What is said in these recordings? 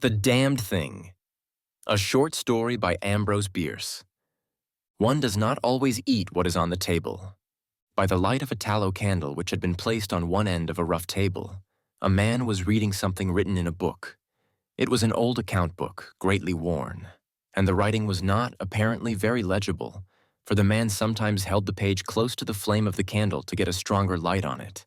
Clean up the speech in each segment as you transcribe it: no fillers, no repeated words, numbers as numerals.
The Damned Thing, a short story by Ambrose Bierce. One does not always eat what is on the table. By the light of a tallow candle which had been placed on one end of a rough table, a man was reading something written in a book. It was an old account book, greatly worn, and the writing was not, apparently, very legible, for the man sometimes held the page close to the flame of the candle to get a stronger light on it.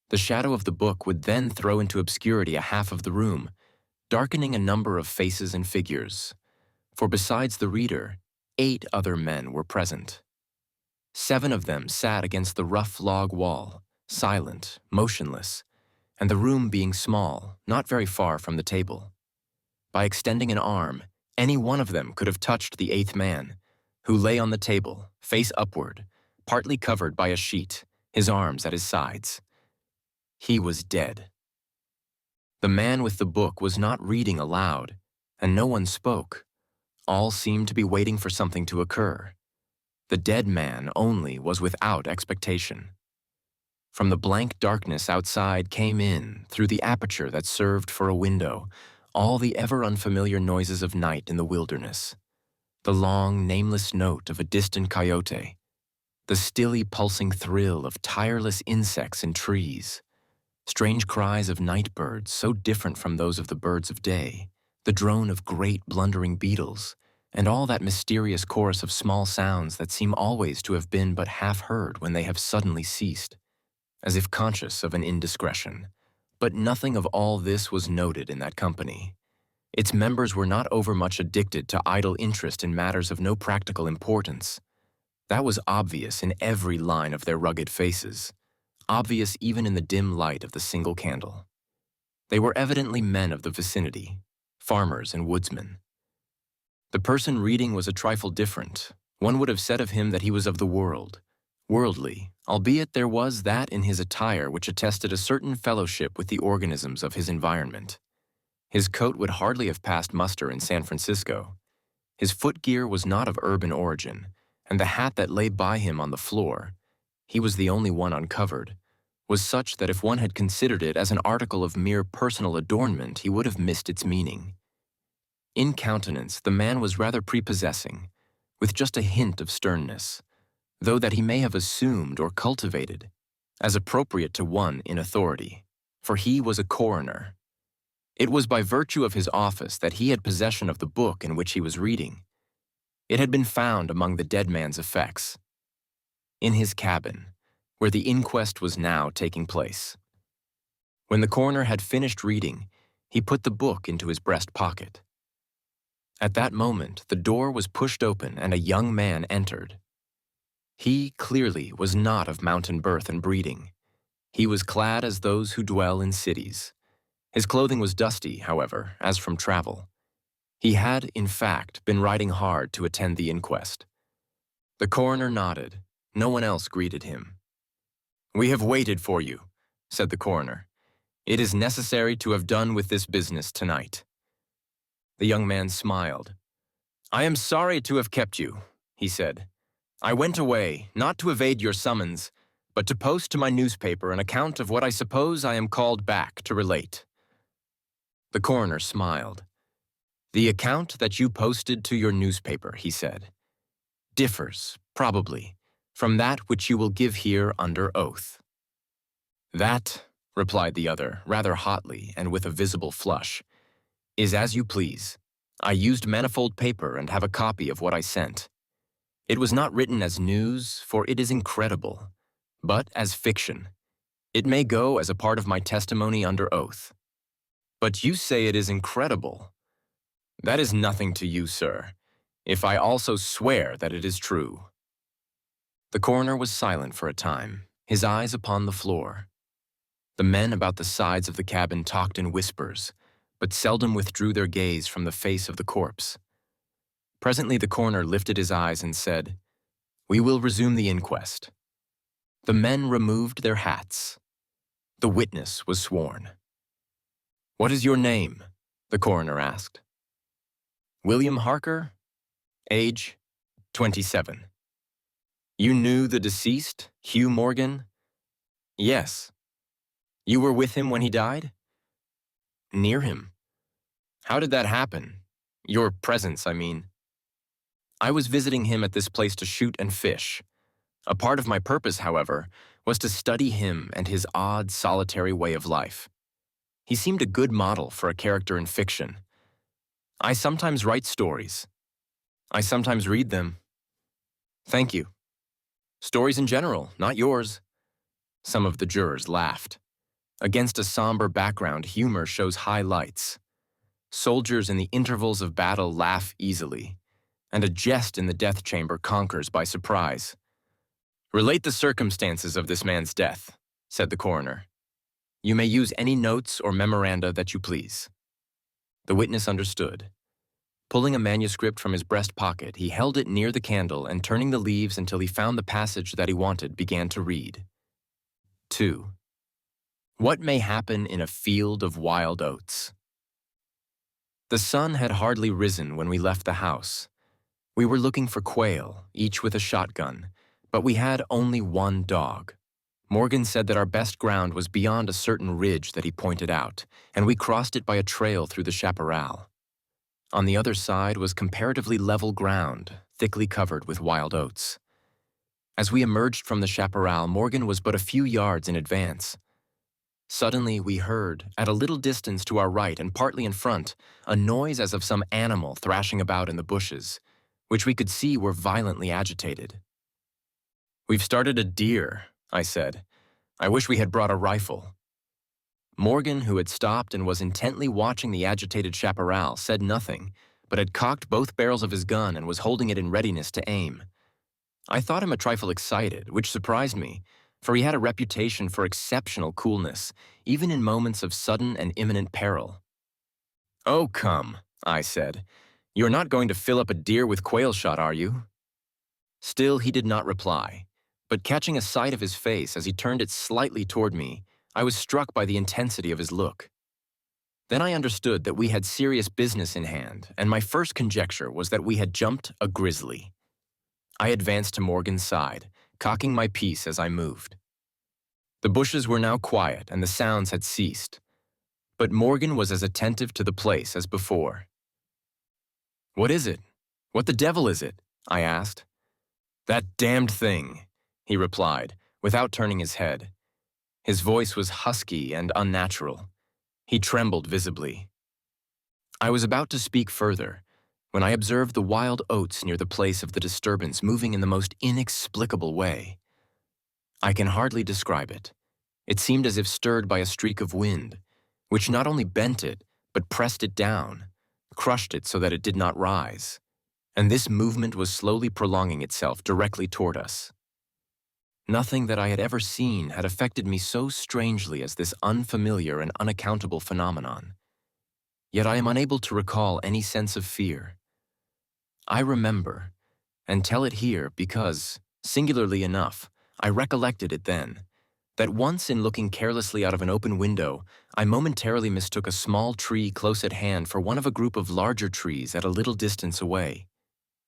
The shadow of the book would then throw into obscurity a half of the room, darkening a number of faces and figures, for besides the reader, 8 other men were present. 7 of them sat against the rough log wall, silent, motionless, and the room being small, not very far from the table. By extending an arm, any one of them could have touched the 8th man, who lay on the table, face upward, partly covered by a sheet, his arms at his sides. He was dead. The man with the book was not reading aloud, and no one spoke. All seemed to be waiting for something to occur. The dead man only was without expectation. From the blank darkness outside came in, through the aperture that served for a window, all the ever-unfamiliar noises of night in the wilderness. The long, nameless note of a distant coyote, the stilly pulsing thrill of tireless insects in trees, strange cries of night birds so different from those of the birds of day, the drone of great blundering beetles, and all that mysterious chorus of small sounds that seem always to have been but half heard when they have suddenly ceased, as if conscious of an indiscretion. But nothing of all this was noted in that company. Its members were not overmuch addicted to idle interest in matters of no practical importance. That was obvious in every line of their rugged faces, obvious even in the dim light of the single candle. They were evidently men of the vicinity, farmers and woodsmen. The person reading was a trifle different. One would have said of him that he was of the world, worldly, albeit there was that in his attire which attested a certain fellowship with the organisms of his environment. His coat would hardly have passed muster in San Francisco. His footgear was not of urban origin, and the hat that lay by him on the floor, he was the only one uncovered, was such that if one had considered it as an article of mere personal adornment, he would have missed its meaning. In countenance, the man was rather prepossessing, with just a hint of sternness, though that he may have assumed or cultivated, as appropriate to one in authority, for he was a coroner. It was by virtue of his office that he had possession of the book in which he was reading. It had been found among the dead man's effects, in his cabin, where the inquest was now taking place. When the coroner had finished reading, he put the book into his breast pocket. At that moment, the door was pushed open and a young man entered. He, clearly, was not of mountain birth and breeding. He was clad as those who dwell in cities. His clothing was dusty, however, as from travel. He had, in fact, been riding hard to attend the inquest. The coroner nodded. No one else greeted him. "We have waited for you," said the coroner. "It is necessary to have done with this business tonight." The young man smiled. "I am sorry to have kept you," he said. "I went away, not to evade your summons, but to post to my newspaper an account of what I suppose I am called back to relate." The coroner smiled. "The account that you posted to your newspaper," he said, "differs, probably, from that which you will give here under oath." "That," replied the other, rather hotly and with a visible flush, "is as you please. I used manifold paper and have a copy of what I sent. It was not written as news, for it is incredible, but as fiction. It may go as a part of my testimony under oath." "But you say it is incredible." "That is nothing to you, sir, if I also swear that it is true." The coroner was silent for a time, his eyes upon the floor. The men about the sides of the cabin talked in whispers, but seldom withdrew their gaze from the face of the corpse. Presently the coroner lifted his eyes and said, "We will resume the inquest." The men removed their hats. The witness was sworn. "What is your name?" the coroner asked. "William Harker, age 27. "You knew the deceased, Hugh Morgan?" "Yes." "You were with him when he died?" "Near him." How did that happen? Your presence, I mean. I was visiting him at this place to shoot and fish. A part of my purpose, however, was to study him and his odd, solitary way of life. He seemed a good model for a character in fiction. I sometimes write stories. I sometimes read them. Thank you. Stories in general, not yours. Some of the jurors laughed. Against a somber background, humor shows highlights. Soldiers in the intervals of battle laugh easily, and a jest in the death chamber conquers by surprise. Relate the circumstances of this man's death, said the coroner. You may use any notes or memoranda that you please. The witness understood. Pulling a manuscript from his breast pocket, he held it near the candle and turning the leaves until he found the passage that he wanted, began to read. 2. What may happen in a field of wild oats? The sun had hardly risen when we left the house. We were looking for quail, each with a shotgun, but we had only one dog. Morgan said that our best ground was beyond a certain ridge that he pointed out, and we crossed it by a trail through the chaparral. On the other side was comparatively level ground, thickly covered with wild oats. As we emerged from the chaparral, Morgan was but a few yards in advance. Suddenly, we heard, at a little distance to our right and partly in front, a noise as of some animal thrashing about in the bushes, which we could see were violently agitated. We've started a deer, I said. I wish we had brought a rifle. Morgan, who had stopped and was intently watching the agitated chaparral, said nothing, but had cocked both barrels of his gun and was holding it in readiness to aim. I thought him a trifle excited, which surprised me, for he had a reputation for exceptional coolness, even in moments of sudden and imminent peril. Oh, come, I said. You're not going to fill up a deer with quail shot, are you? Still, he did not reply, but catching a sight of his face as he turned it slightly toward me, I was struck by the intensity of his look. Then I understood that we had serious business in hand, and my first conjecture was that we had jumped a grizzly. I advanced to Morgan's side, cocking my piece as I moved. The bushes were now quiet and the sounds had ceased, but Morgan was as attentive to the place as before. What is it? What the devil is it? I asked. That damned thing, he replied, without turning his head. His voice was husky and unnatural. He trembled visibly. I was about to speak further when I observed the wild oats near the place of the disturbance moving in the most inexplicable way. I can hardly describe it. It seemed as if stirred by a streak of wind, which not only bent it, but pressed it down, crushed it so that it did not rise, and this movement was slowly prolonging itself directly toward us. Nothing that I had ever seen had affected me so strangely as this unfamiliar and unaccountable phenomenon. Yet I am unable to recall any sense of fear. I remember, and tell it here because, singularly enough, I recollected it then, that once in looking carelessly out of an open window, I momentarily mistook a small tree close at hand for one of a group of larger trees at a little distance away.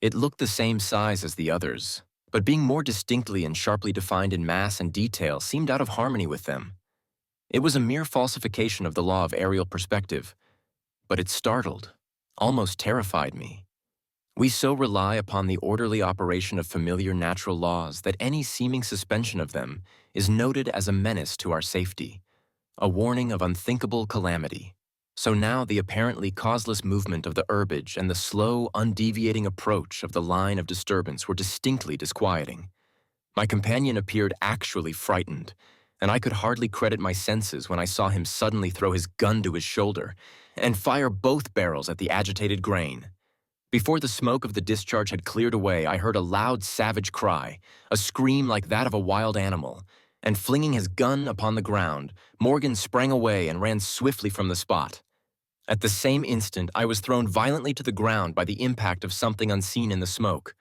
It looked the same size as the others, but being more distinctly and sharply defined in mass and detail seemed out of harmony with them. It was a mere falsification of the law of aerial perspective, but it startled, almost terrified me. We so rely upon the orderly operation of familiar natural laws that any seeming suspension of them is noted as a menace to our safety, a warning of unthinkable calamity. So now the apparently causeless movement of the herbage and the slow, undeviating approach of the line of disturbance were distinctly disquieting. My companion appeared actually frightened, and I could hardly credit my senses when I saw him suddenly throw his gun to his shoulder and fire both barrels at the agitated grain. Before the smoke of the discharge had cleared away, I heard a loud, savage cry, a scream like that of a wild animal, and flinging his gun upon the ground, Morgan sprang away and ran swiftly from the spot. At the same instant, I was thrown violently to the ground by the impact of something unseen in the smoke,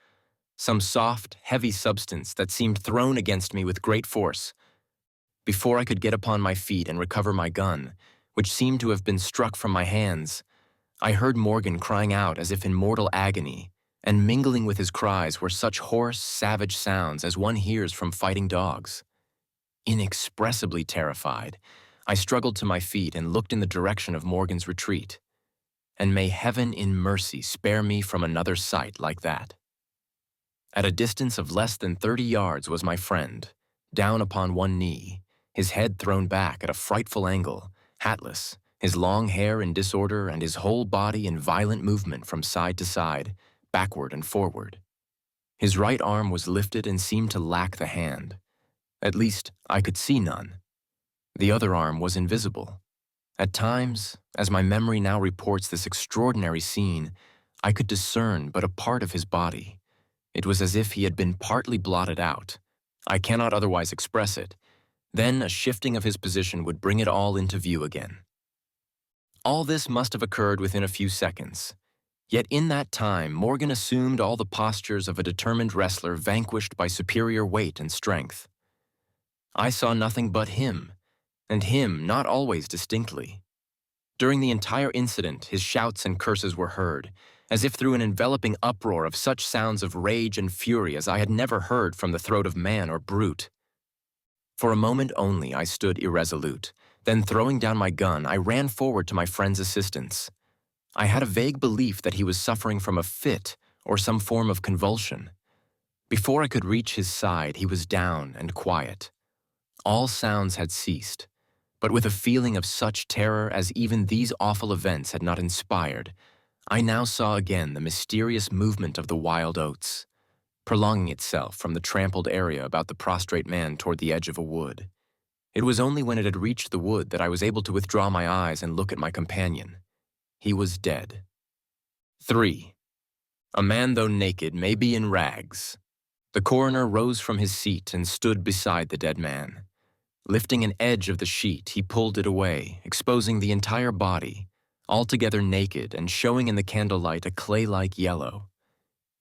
some soft, heavy substance that seemed thrown against me with great force. Before I could get upon my feet and recover my gun, which seemed to have been struck from my hands, I heard Morgan crying out as if in mortal agony, and mingling with his cries were such hoarse, savage sounds as one hears from fighting dogs. Inexpressibly terrified, I struggled to my feet and looked in the direction of Morgan's retreat. and may heaven in mercy spare me from another sight like that. At a distance of less than 30 yards was my friend, down upon one knee, his head thrown back at a frightful angle, hatless, his long hair in disorder and his whole body in violent movement from side to side, backward and forward. His right arm was lifted and seemed to lack the hand. At least, I could see none. The other arm was invisible. At times, as my memory now reports this extraordinary scene, I could discern but a part of his body. It was as if he had been partly blotted out. I cannot otherwise express it. Then a shifting of his position would bring it all into view again. All this must have occurred within a few seconds. Yet in that time, Morgan assumed all the postures of a determined wrestler vanquished by superior weight and strength. I saw nothing but him, and him not always distinctly. During the entire incident, his shouts and curses were heard, as if through an enveloping uproar of such sounds of rage and fury as I had never heard from the throat of man or brute. For a moment only I stood irresolute. Then throwing down my gun, I ran forward to my friend's assistance. I had a vague belief that he was suffering from a fit or some form of convulsion. Before I could reach his side, he was down and quiet. All sounds had ceased, but with a feeling of such terror as even these awful events had not inspired, I now saw again the mysterious movement of the wild oats, prolonging itself from the trampled area about the prostrate man toward the edge of a wood. It was only when it had reached the wood that I was able to withdraw my eyes and look at my companion. He was dead. 3. A man, though naked, may be in rags. The coroner rose from his seat and stood beside the dead man. Lifting an edge of the sheet, he pulled it away, exposing the entire body, altogether naked and showing in the candlelight a clay-like yellow.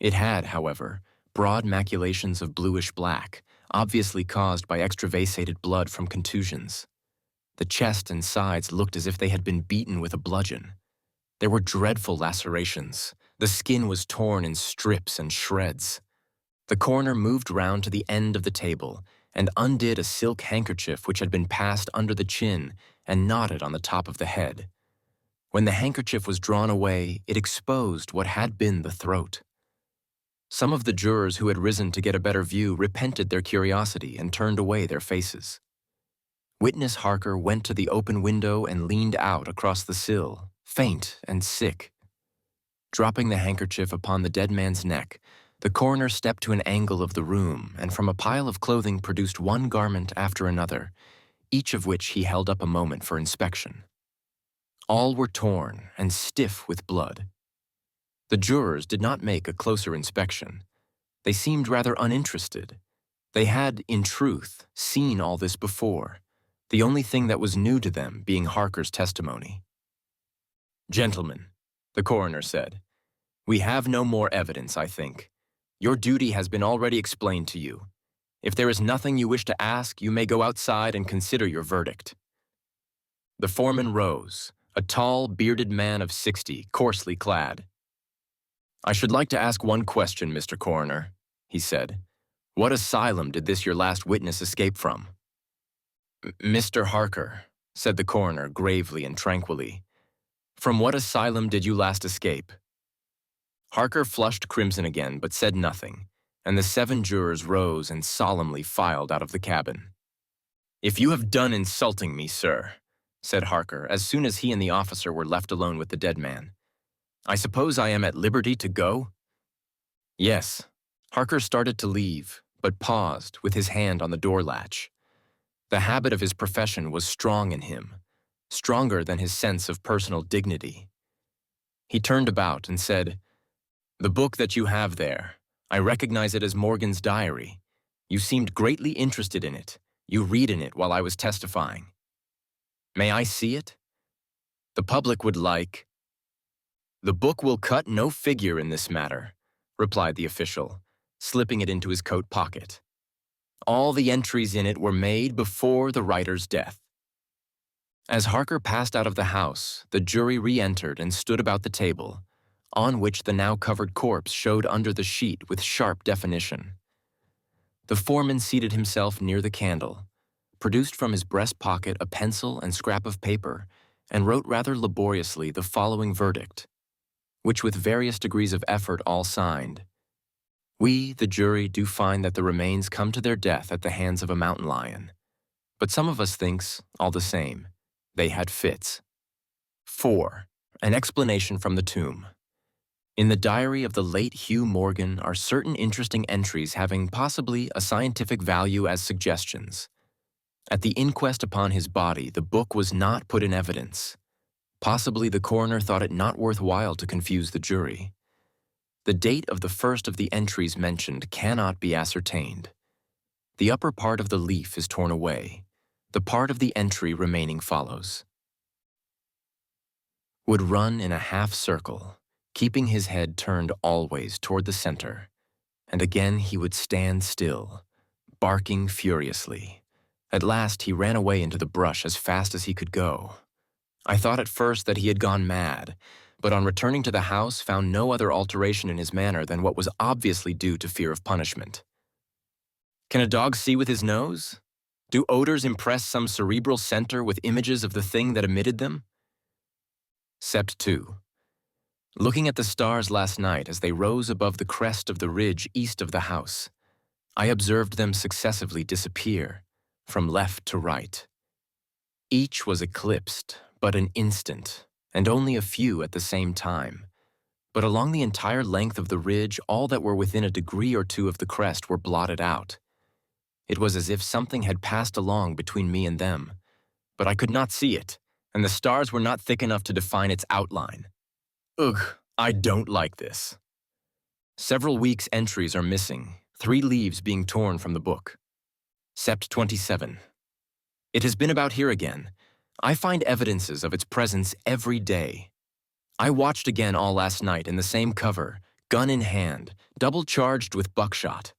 It had, however, broad maculations of bluish-black, obviously caused by extravasated blood from contusions. The chest and sides looked as if they had been beaten with a bludgeon. There were dreadful lacerations. The skin was torn in strips and shreds. The coroner moved round to the end of the table and undid a silk handkerchief which had been passed under the chin and knotted on the top of the head. When the handkerchief was drawn away, it exposed what had been the throat. Some of the jurors who had risen to get a better view repented their curiosity and turned away their faces. Witness Harker went to the open window and leaned out across the sill, faint and sick. Dropping the handkerchief upon the dead man's neck, the coroner stepped to an angle of the room and from a pile of clothing produced one garment after another, each of which he held up a moment for inspection. All were torn and stiff with blood. The jurors did not make a closer inspection. They seemed rather uninterested. They had, in truth, seen all this before, the only thing that was new to them being Harker's testimony. "Gentlemen," the coroner said, "we have no more evidence, I think. Your duty has been already explained to you. If there is nothing you wish to ask, you may go outside and consider your verdict." The foreman rose, a tall, bearded man of 60, coarsely clad. "I should like to ask one question, Mr. Coroner," he said. "What asylum did this your last witness escape from?" "Mr. Harker," said the coroner gravely and tranquilly, "from what asylum did you last escape?" Harker flushed crimson again but said nothing, and the 7 jurors rose and solemnly filed out of the cabin. "If you have done insulting me, sir," said Harker as soon as he and the officer were left alone with the dead man, "I suppose I am at liberty to go?" "Yes." Harker started to leave, but paused with his hand on the door latch. The habit of his profession was strong in him, stronger than his sense of personal dignity. He turned about and said, "The book that you have there, I recognize it as Morgan's diary. You seemed greatly interested in it. You read in it while I was testifying. May I see it? The public would like—" "The book will cut no figure in this matter," replied the official, slipping it into his coat pocket. "All the entries in it were made before the writer's death." As Harker passed out of the house, the jury re-entered and stood about the table, on which the now covered corpse showed under the sheet with sharp definition. The foreman seated himself near the candle, produced from his breast pocket a pencil and scrap of paper, and wrote rather laboriously the following verdict, which with various degrees of effort all signed. We, the jury, do find that the remains come to their death at the hands of a mountain lion, but some of us thinks, all the same, they had fits. 4. An explanation from the tomb. In the diary of the late Hugh Morgan are certain interesting entries having possibly a scientific value as suggestions. At the inquest upon his body, the book was not put in evidence. Possibly the coroner thought it not worthwhile to confuse the jury. The date of the first of the entries mentioned cannot be ascertained. The upper part of the leaf is torn away. The part of the entry remaining follows. Would run in a half circle, keeping his head turned always toward the center, and again he would stand still, barking furiously. At last he ran away into the brush as fast as he could go. I thought at first that he had gone mad, but on returning to the house found no other alteration in his manner than what was obviously due to fear of punishment. Can a dog see with his nose? Do odors impress some cerebral center with images of the thing that emitted them? Sept 2. Looking at the stars last night as they rose above the crest of the ridge east of the house, I observed them successively disappear, from left to right. Each was eclipsed but an instant, and only a few at the same time. But along the entire length of the ridge, all that were within a degree or two of the crest were blotted out. It was as if something had passed along between me and them, but I could not see it, and the stars were not thick enough to define its outline. Ugh, I don't like this. Several weeks' entries are missing, 3 leaves being torn from the book. Sept 27. It has been about here again. I find evidences of its presence every day. I watched again all last night in the same cover, gun in hand, double charged with buckshot.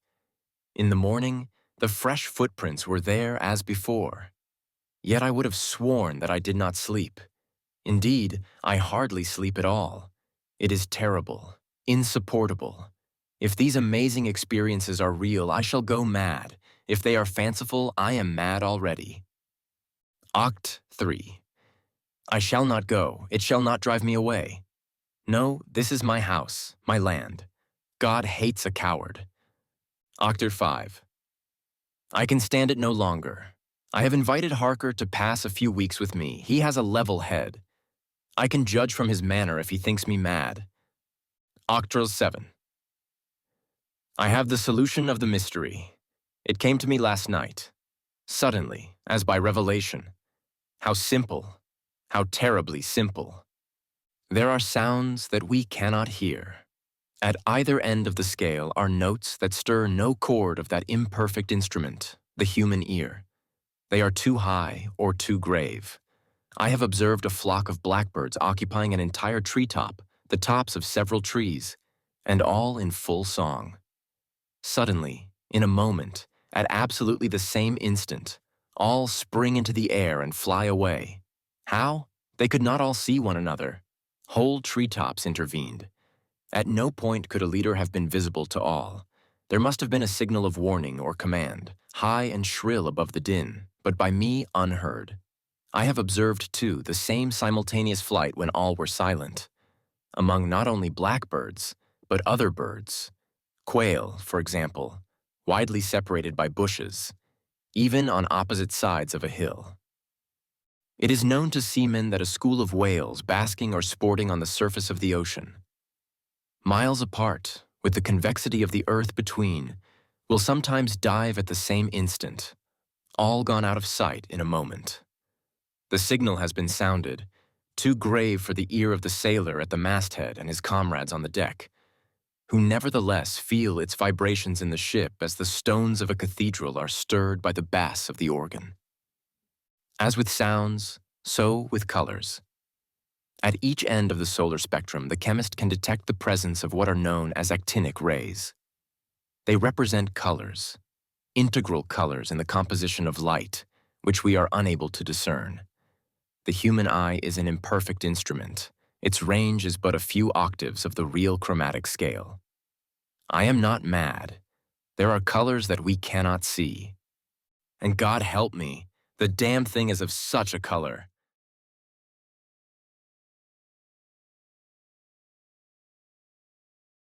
In the morning, the fresh footprints were there as before. Yet I would have sworn that I did not sleep. Indeed, I hardly sleep at all. It is terrible, insupportable. If these amazing experiences are real, I shall go mad. If they are fanciful, I am mad already. Oct. 3. I shall not go. It shall not drive me away. No, this is my house, my land. God hates a coward. Oct. 5. I can stand it no longer. I have invited Harker to pass a few weeks with me. He has a level head. I can judge from his manner if he thinks me mad. Oct. 7. I have the solution of the mystery. It came to me last night, suddenly, as by revelation. How simple, how terribly simple. There are sounds that we cannot hear. At either end of the scale are notes that stir no chord of that imperfect instrument, the human ear. They are too high or too grave. I have observed a flock of blackbirds occupying an entire treetop, the tops of several trees, and all in full song. Suddenly, in a moment, at absolutely the same instant, all spring into the air and fly away. How? They could not all see one another. Whole treetops intervened. At no point could a leader have been visible to all. There must have been a signal of warning or command, high and shrill above the din, but by me unheard. I have observed, too, the same simultaneous flight when all were silent. Among not only blackbirds, but other birds. Quail, for example, widely separated by bushes, even on opposite sides of a hill. It is known to seamen that a school of whales basking or sporting on the surface of the ocean, miles apart, with the convexity of the earth between, will sometimes dive at the same instant, all gone out of sight in a moment. The signal has been sounded, too grave for the ear of the sailor at the masthead and his comrades on the deck, who nevertheless feel its vibrations in the ship as the stones of a cathedral are stirred by the bass of the organ. As with sounds, so with colors. At each end of the solar spectrum, the chemist can detect the presence of what are known as actinic rays. They represent colors, integral colors in the composition of light, which we are unable to discern. The human eye is an imperfect instrument. Its range is but a few octaves of the real chromatic scale. I am not mad. There are colors that we cannot see. And God help me, the damn thing is of such a color.